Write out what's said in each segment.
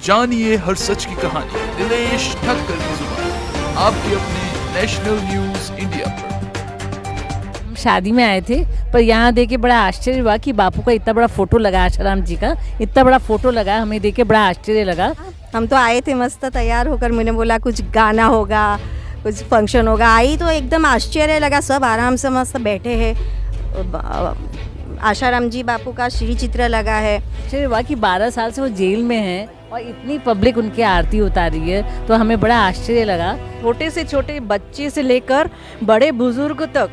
जानिए हर सच की कहानी दिनेश ठक्कर की जुबान आपके अपने नेशनल न्यूज इंडिया पर। हम शादी में आए थे, पर यहाँ देख के बड़ा आश्चर्य हुआ कि बापू का इतना बड़ा फोटो लगा, आशाराम जी का इतना बड़ा फोटो लगा, हमें देख के बड़ा आश्चर्य लगा। हम तो आए थे मस्त तैयार होकर, मैंने बोला कुछ गाना होगा, कुछ फंक्शन होगा। आई तो एकदम आश्चर्य लगा, सब आराम से मस्त बैठे हैं। आशाराम जी बापू का श्री चित्र लगा है। आश्चर्य हुआ कि 12 साल से वो जेल में हैं और इतनी पब्लिक उनकी आरती उतारी है, तो हमें बड़ा आश्चर्य लगा। छोटे से छोटे बच्चे से लेकर बड़े बुजुर्ग तक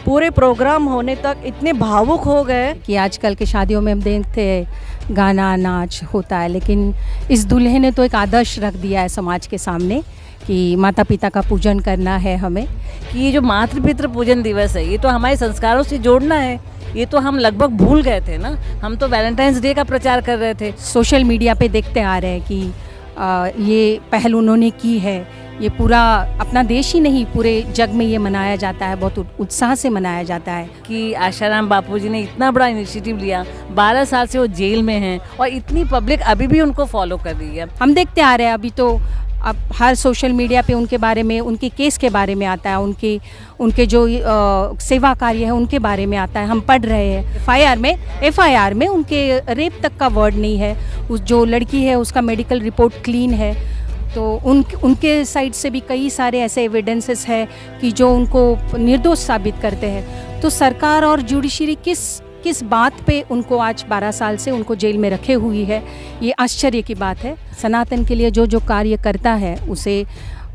पूरे प्रोग्राम होने तक इतने भावुक हो गए कि आजकल के शादियों में हम देखते हैं गाना नाच होता है, लेकिन इस दूल्हे ने तो एक आदर्श रख दिया है समाज के सामने कि माता पिता का पूजन करना है हमें। कि ये जो मातृ पितृ पूजन दिवस है, ये तो हमारे संस्कारों से जोड़ना है। ये तो हम लगभग भूल गए थे ना, हम तो वैलेंटाइंस डे का प्रचार कर रहे थे। सोशल मीडिया पे देखते आ रहे हैं कि ये पहल उन्होंने की है। ये पूरा अपना देश ही नहीं, पूरे जग में ये मनाया जाता है, बहुत उत्साह से मनाया जाता है कि आशाराम बापू जी ने इतना बड़ा इनिशिएटिव लिया। 12 साल से वो जेल में हैं और इतनी पब्लिक अभी भी उनको फॉलो कर रही है। हम देखते आ रहे हैं, अभी तो अब हर सोशल मीडिया पे उनके बारे में, उनके केस के बारे में आता है, उनके जो सेवा कार्य है उनके बारे में आता है। हम पढ़ रहे हैं एफआईआर में उनके रेप तक का वर्ड नहीं है। उस जो लड़की है उसका मेडिकल रिपोर्ट क्लीन है। तो उनके साइड से भी कई सारे ऐसे एविडेंसेस है कि जो उनको निर्दोष साबित करते हैं। तो सरकार और जुडिशरी किस बात पे उनको आज 12 साल से उनको जेल में रखे हुई है, ये आश्चर्य की बात है। सनातन के लिए जो कार्य करता है उसे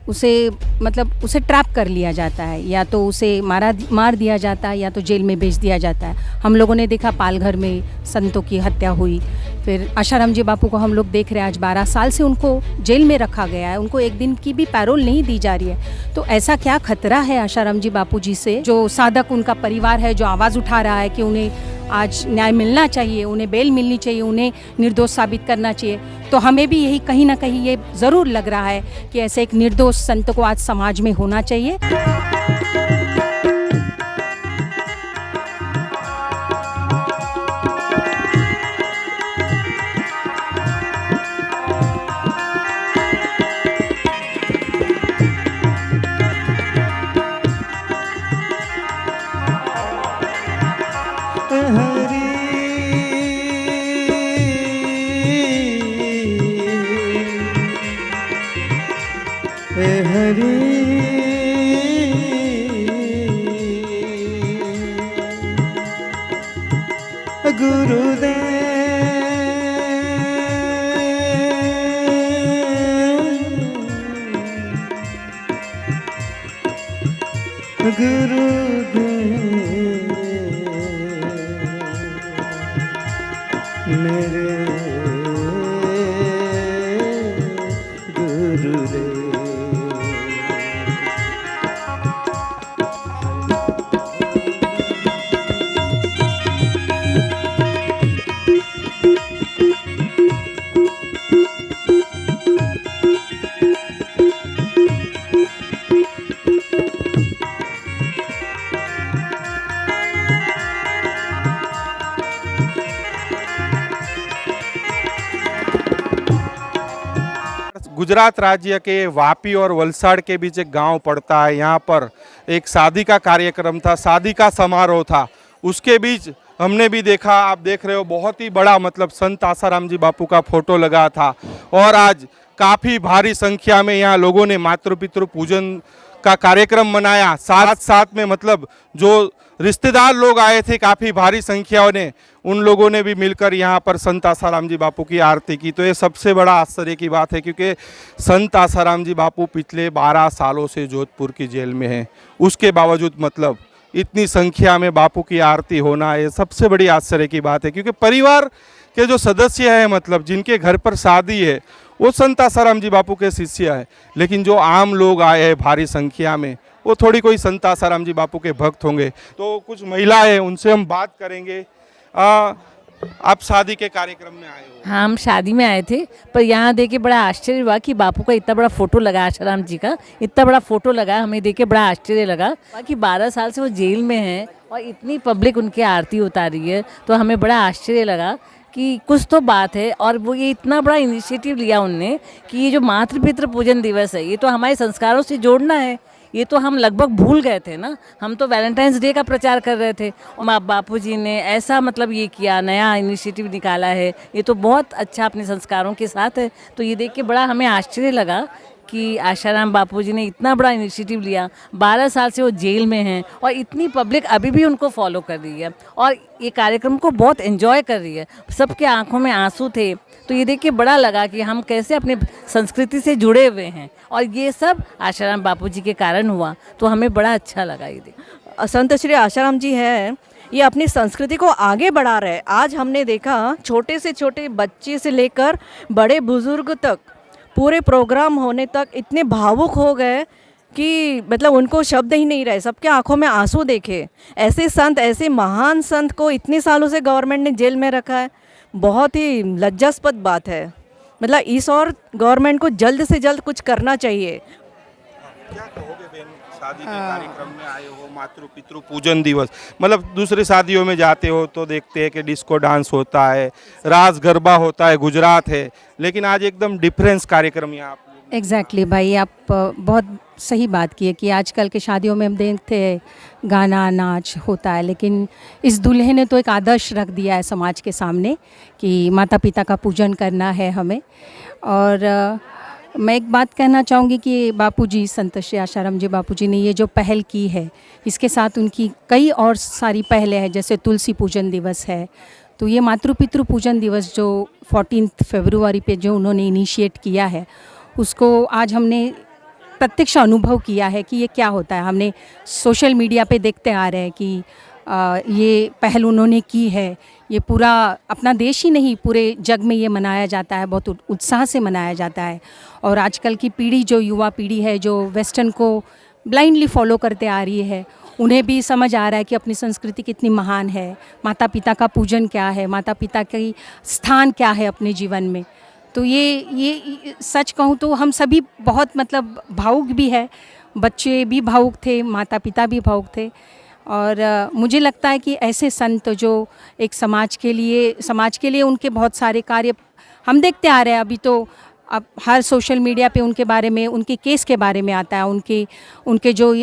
ट्रैप कर लिया जाता है, या तो उसे मार दिया जाता है या तो जेल में भेज दिया जाता है। हम लोगों ने देखा पालघर में संतों की हत्या हुई, फिर आशाराम जी बापू को हम लोग देख रहे हैं आज 12 साल से उनको जेल में रखा गया है, उनको एक दिन की भी पैरोल नहीं दी जा रही है। तो ऐसा क्या खतरा है आशाराम जी बापू जी से? जो साधक उनका परिवार है जो आवाज़ उठा रहा है कि उन्हें आज न्याय मिलना चाहिए, उन्हें बेल मिलनी चाहिए, उन्हें निर्दोष साबित करना चाहिए, तो हमें भी यही कहीं ना कहीं ये ज़रूर लग रहा है कि ऐसे एक निर्दोष संत को आज समाज में होना चाहिए। गुजरात राज्य के वापी और वलसाड़ के बीच एक गांव पड़ता है। यहाँ पर एक शादी का कार्यक्रम था, शादी का समारोह था। उसके बीच हमने भी देखा, आप देख रहे हो बहुत ही बड़ा मतलब संत आसाराम जी बापू का फोटो लगा था। और आज काफ़ी भारी संख्या में यहाँ लोगों ने मातृ पितृ पूजन का कार्यक्रम मनाया। साथ में मतलब जो रिश्तेदार लोग आए थे काफ़ी भारी संख्याओं ने, उन लोगों ने भी मिलकर यहाँ पर संत आसाराम जी बापू की आरती की। तो ये सबसे बड़ा आश्चर्य की बात है, क्योंकि संत आसाराम जी बापू पिछले 12 सालों से जोधपुर की जेल में हैं। उसके बावजूद मतलब इतनी संख्या में बापू की आरती होना, ये सबसे बड़ी आश्चर्य की बात है। क्योंकि परिवार के जो सदस्य हैं मतलब जिनके घर पर शादी है वो संत आसाराम जी बापू के शिष्य है, लेकिन जो आम लोग आए हैं भारी संख्या में वो थोड़ी कोई संत आसाराम जी बापू के भक्त होंगे। तो कुछ महिलाएं, उनसे हम बात करेंगे। आप शादी के कार्यक्रम में आए हो? हाँ, हम शादी में आए थे, पर यहाँ देख के बड़ा आश्चर्य हुआ कि बापू का इतना बड़ा फोटो लगा, आशाराम जी का इतना बड़ा फोटो लगा, हमें देख के बड़ा आश्चर्य लगा कि 12 साल से वो जेल में हैं और इतनी पब्लिक उनकी आरती उतारी है। तो हमें बड़ा आश्चर्य लगा कि कुछ तो बात है। और वो ये इतना बड़ा इनिशिएटिव लिया उनने कि ये जो मातृ पितृ पूजन दिवस है, ये तो हमारे संस्कारों से जोड़ना है। ये तो हम लगभग भूल गए थे ना, हम तो वैलेंटाइंस डे का प्रचार कर रहे थे। और माँ बापू जी ने ऐसा मतलब ये किया, नया इनिशिएटिव निकाला है, ये तो बहुत अच्छा अपने संस्कारों के साथ है। तो ये देख के बड़ा हमें आश्चर्य लगा कि आशाराम बापू जी ने इतना बड़ा इनिशिएटिव लिया। 12 साल से वो जेल में हैं और इतनी पब्लिक अभी भी उनको फॉलो कर रही है और ये कार्यक्रम को बहुत एंजॉय कर रही है। सबके आंखों में आंसू थे। तो ये देख के बड़ा लगा कि हम कैसे अपने संस्कृति से जुड़े हुए हैं और ये सब आशाराम बापू जी के कारण हुआ। तो हमें बड़ा अच्छा लगा ये देख। संत श्री आशाराम जी हैं, ये अपनी संस्कृति को आगे बढ़ा रहे हैं। आज हमने देखा छोटे से छोटे बच्चे से लेकर बड़े बुजुर्ग तक पूरे प्रोग्राम होने तक इतने भावुक हो गए कि मतलब उनको शब्द ही नहीं रहे, सबके आंखों में आंसू देखे। ऐसे संत, ऐसे महान संत को इतने सालों से गवर्नमेंट ने जेल में रखा है, बहुत ही लज्जास्पद बात है। मतलब इस और गवर्नमेंट को जल्द से जल्द कुछ करना चाहिए। क्या कहोगे बहन, शादी के कार्यक्रम में आए हो, मातृ पितृ पूजन दिवस, मतलब दूसरे शादियों में जाते हो तो देखते हैं कि डिस्को डांस होता है, रास गरबा होता है, गुजरात है, लेकिन आज एकदम डिफरेंस कार्यक्रम यहाँ आप लोग। एग्जैक्टली भाई, आप बहुत सही बात की है कि आजकल के शादियों में हम देखते हैं गाना नाच होता है, लेकिन इस दूल्हे ने तो एक आदर्श रख दिया है समाज के सामने कि माता पिता का पूजन करना है हमें। और मैं एक बात कहना चाहूँगी कि बापूजी, संत श्री आशाराम जी बापूजी ने ये जो पहल की है, इसके साथ उनकी कई और सारी पहलें हैं, जैसे तुलसी पूजन दिवस है। तो ये मातृ पितृ पूजन दिवस जो 14 फरवरी पे जो उन्होंने इनिशिएट किया है, उसको आज हमने प्रत्यक्ष अनुभव किया है कि ये क्या होता है। हमने सोशल मीडिया पे देखते आ रहे हैं कि ये पहल उन्होंने की है। ये पूरा अपना देश ही नहीं, पूरे जग में ये मनाया जाता है, बहुत उत्साह से मनाया जाता है। और आजकल की पीढ़ी, जो युवा पीढ़ी है, जो वेस्टर्न को ब्लाइंडली फॉलो करते आ रही है, उन्हें भी समझ आ रहा है कि अपनी संस्कृति कितनी महान है, माता पिता का पूजन क्या है, माता पिता की स्थान क्या है अपने जीवन में। तो ये सच कहूँ तो हम सभी बहुत मतलब भावुक भी है, बच्चे भी भावुक थे, माता पिता भी भावुक थे। और मुझे लगता है कि ऐसे संत जो एक समाज के लिए उनके बहुत सारे कार्य हम देखते आ रहे हैं। अभी तो अब हर सोशल मीडिया पे उनके बारे में, उनके केस के बारे में आता है, उनके जो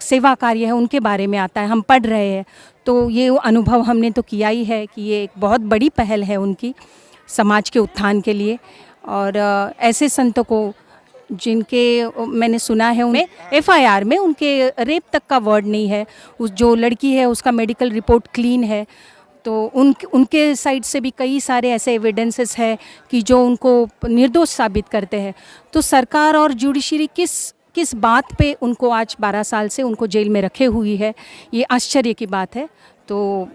सेवा कार्य है उनके बारे में आता है, हम पढ़ रहे हैं। तो ये अनुभव हमने तो किया ही है कि ये एक बहुत बड़ी पहल है उनकी समाज के उत्थान के लिए। और ऐसे संतों को जिनके मैंने सुना है उन्हें FIR में उनके रेप तक का वर्ड नहीं है, उस जो लड़की है उसका मेडिकल रिपोर्ट क्लीन है। तो उनके साइड से भी कई सारे ऐसे एविडेंसेस है कि जो उनको निर्दोष साबित करते हैं। तो सरकार और जुडिशरी किस बात पे उनको आज 12 साल से उनको जेल में रखे हुई है, ये आश्चर्य की बात है। तो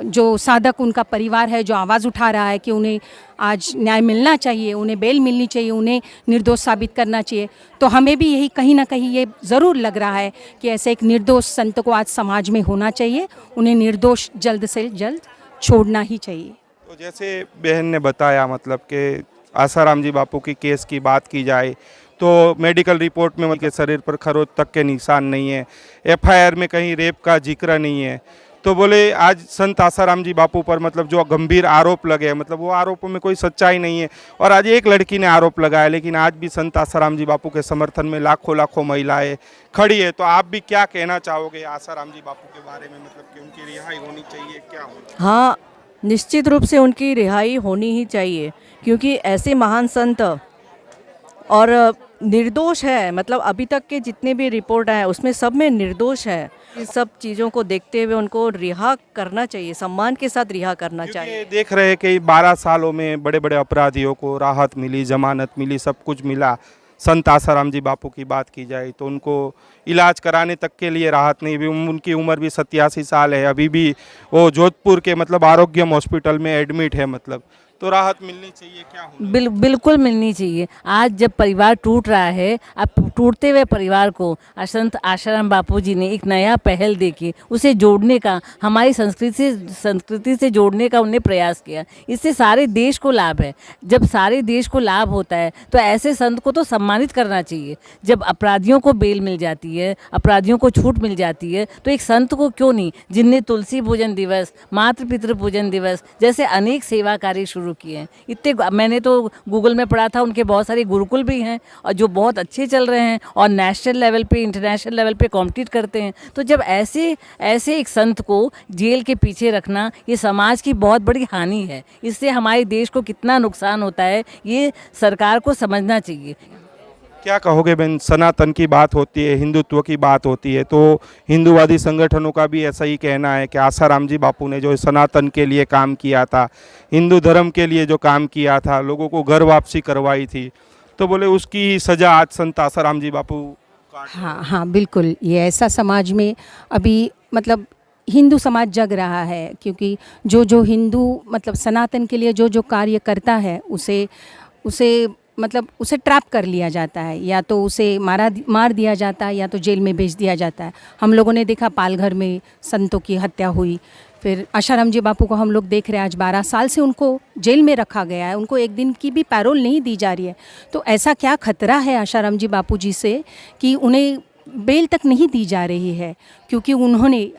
जो साधक उनका परिवार है, जो आवाज़ उठा रहा है कि उन्हें आज न्याय मिलना चाहिए, उन्हें बेल मिलनी चाहिए, उन्हें निर्दोष साबित करना चाहिए, तो हमें भी यही कहीं ना कहीं ये ज़रूर लग रहा है कि ऐसे एक निर्दोष संत को आज समाज में होना चाहिए, उन्हें निर्दोष जल्द से जल्द छोड़ना ही चाहिए। तो जैसे बहन ने बताया, मतलब कि आसाराम जी बापू की केस की बात की जाए तो मेडिकल रिपोर्ट में उनके शरीर पर खरोच तक के निशान नहीं है, FIR में कहीं रेप का जिक्र नहीं है। तो बोले आज संत आसाराम जी बापू पर मतलब जो गंभीर आरोप लगे, मतलब वो आरोपों में कोई सच्चाई नहीं है। और आज एक लड़की ने आरोप लगाया, लेकिन आज भी संत आसाराम जी बापू के समर्थन में लाखों महिलाएं खड़ी है। तो आप भी क्या कहना चाहोगे आसाराम जी बापू के बारे में, मतलब कि उनकी रिहाई होनी चाहिए, क्या होना? हाँ, निश्चित रूप से उनकी रिहाई होनी ही चाहिए, क्योंकि ऐसे महान संत और निर्दोष है। मतलब अभी तक के जितने भी रिपोर्ट आए उसमें सब में निर्दोष है। इन सब चीज़ों को देखते हुए उनको रिहा करना चाहिए, सम्मान के साथ रिहा करना चाहिए। देख रहे हैं कि 12 सालों में बड़े बड़े अपराधियों को राहत मिली, जमानत मिली, सब कुछ मिला। संत आसाराम जी बापू की बात की जाए तो उनको इलाज कराने तक के लिए राहत नहीं, भी उनकी उम्र भी 87 साल है, अभी भी वो जोधपुर के मतलब आरोग्यम हॉस्पिटल में एडमिट है। मतलब तो राहत मिलनी चाहिए, क्या होना बिल्कुल मिलनी चाहिए। आज जब परिवार टूट रहा है, अब टूटते हुए परिवार को संत आशाराम बापू जी ने एक नया पहल देखी, उसे जोड़ने का, हमारी संस्कृति से जोड़ने का उन्हें प्रयास किया। इससे सारे देश को लाभ है। जब सारे देश को लाभ होता है तो ऐसे संत को तो सम्मानित करना चाहिए। जब अपराधियों को बेल मिल जाती है, अपराधियों को छूट मिल जाती है, तो एक संत को क्यों नहीं, जिनने तुलसी पूजन दिवस, मातृ पितृ पूजन दिवस जैसे अनेक सेवा कार्य शुरू किए हैं। इतने मैंने तो गूगल में पढ़ा था, उनके बहुत सारे गुरुकुल भी हैं और जो बहुत अच्छे चल रहे हैं और नेशनल लेवल पे, इंटरनेशनल लेवल पे कॉम्पीट करते हैं। तो जब ऐसे एक संत को जेल के पीछे रखना, ये समाज की बहुत बड़ी हानि है। इससे हमारे देश को कितना नुकसान होता है, ये सरकार को समझना चाहिए। क्या कहोगे बहन, सनातन की बात होती है, हिंदुत्व की बात होती है, तो हिंदूवादी संगठनों का भी ऐसा ही कहना है कि आसाराम जी बापू ने जो सनातन के लिए काम किया था, हिंदू धर्म के लिए जो काम किया था, लोगों को घर वापसी करवाई थी, तो बोले उसकी ही सज़ा आज संत आसाराम जी बापू हाँ हाँ बिल्कुल, ये ऐसा समाज में अभी मतलब हिंदू समाज जग रहा है, क्योंकि जो हिंदू मतलब सनातन के लिए जो कार्य करता है उसे मतलब उसे ट्रैप कर लिया जाता है, या तो उसे मार दिया जाता है या तो जेल में भेज दिया जाता है। हम लोगों ने देखा पालघर में संतों की हत्या हुई, फिर आशाराम जी बापू को हम लोग देख रहे हैं आज 12 साल से उनको जेल में रखा गया है, उनको एक दिन की भी पैरोल नहीं दी जा रही है। तो ऐसा क्या खतरा है आशाराम जी बापू जी से कि उन्हें बेल तक नहीं दी जा रही है, क्योंकि उन्होंने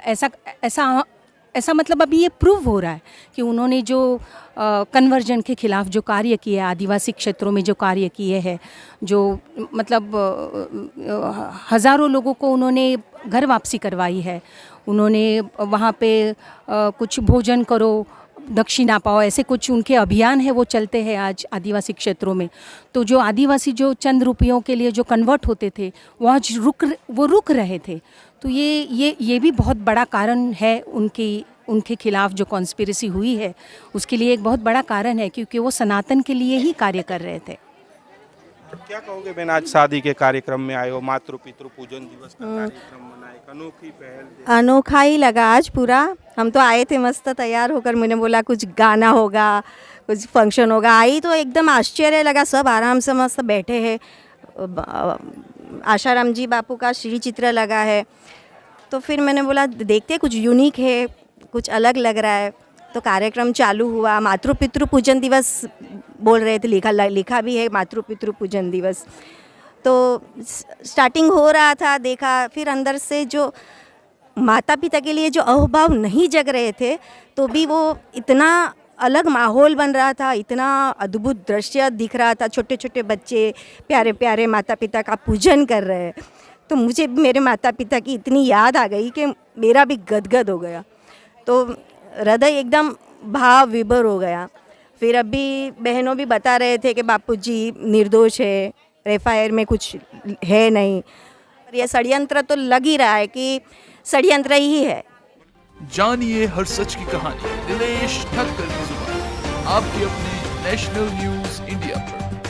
ऐसा मतलब अभी ये प्रूव हो रहा है कि उन्होंने जो कन्वर्जन के खिलाफ जो कार्य किए, आदिवासी क्षेत्रों में जो कार्य किए हैं, जो मतलब हज़ारों लोगों को उन्होंने घर वापसी करवाई है, उन्होंने वहाँ पे कुछ भोजन करो दक्षिणा पाओ, ऐसे कुछ उनके अभियान है वो चलते हैं आज आदिवासी क्षेत्रों में। तो जो आदिवासी जो चंद रुपयों के लिए जो कन्वर्ट होते थे वो आज रुक रहे थे। तो ये भी बहुत बड़ा कारण है उनके खिलाफ जो कॉन्स्पिरेसी हुई है, उसके लिए एक बहुत बड़ा कारण है, क्योंकि वो सनातन के लिए ही कार्य कर रहे थे। क्या कहोगे बहन, आज शादी के कार्यक्रम में आए हो, मातृ पितृ पूजन दिवस का कार्यक्रम मनाए, अनोखी पहल, अनोखा ही लगा आज पूरा। हम तो आए थे मस्त तैयार होकर, मैंने बोला कुछ गाना होगा, कुछ फंक्शन होगा। आई तो एकदम आश्चर्य लगा, सब आराम से मस्त बैठे हैं, आशाराम जी बापू का श्री चित्र लगा है। तो फिर मैंने बोला देखते कुछ यूनिक है, कुछ अलग लग रहा है। तो कार्यक्रम चालू हुआ, मातृ पितृ पूजन दिवस बोल रहे थे, लिखा भी है मातृ पितृ पूजन दिवस। तो स्टार्टिंग हो रहा था, देखा, फिर अंदर से जो माता पिता के लिए जो अहोभाव नहीं जग रहे थे, तो भी वो इतना अलग माहौल बन रहा था, इतना अद्भुत दृश्य दिख रहा था। छोटे छोटे बच्चे प्यारे प्यारे माता पिता का पूजन कर रहे हैं। तो मुझे भी मेरे माता पिता की इतनी याद आ गई कि मेरा भी गदगद हो गया, तो हृदय एकदम भाव विभोर हो गया। फिर अभी बहनों भी बता रहे थे कि बापूजी निर्दोष है, एफआईआर में कुछ है नहीं। ये षड्यंत्र तो लग ही रहा है कि षड्यंत्र ही है। जानिए हर सच की कहानी दिनेश ठक्कर की जुबान, आपके अपने नेशनल न्यूज़ इंडिया पर।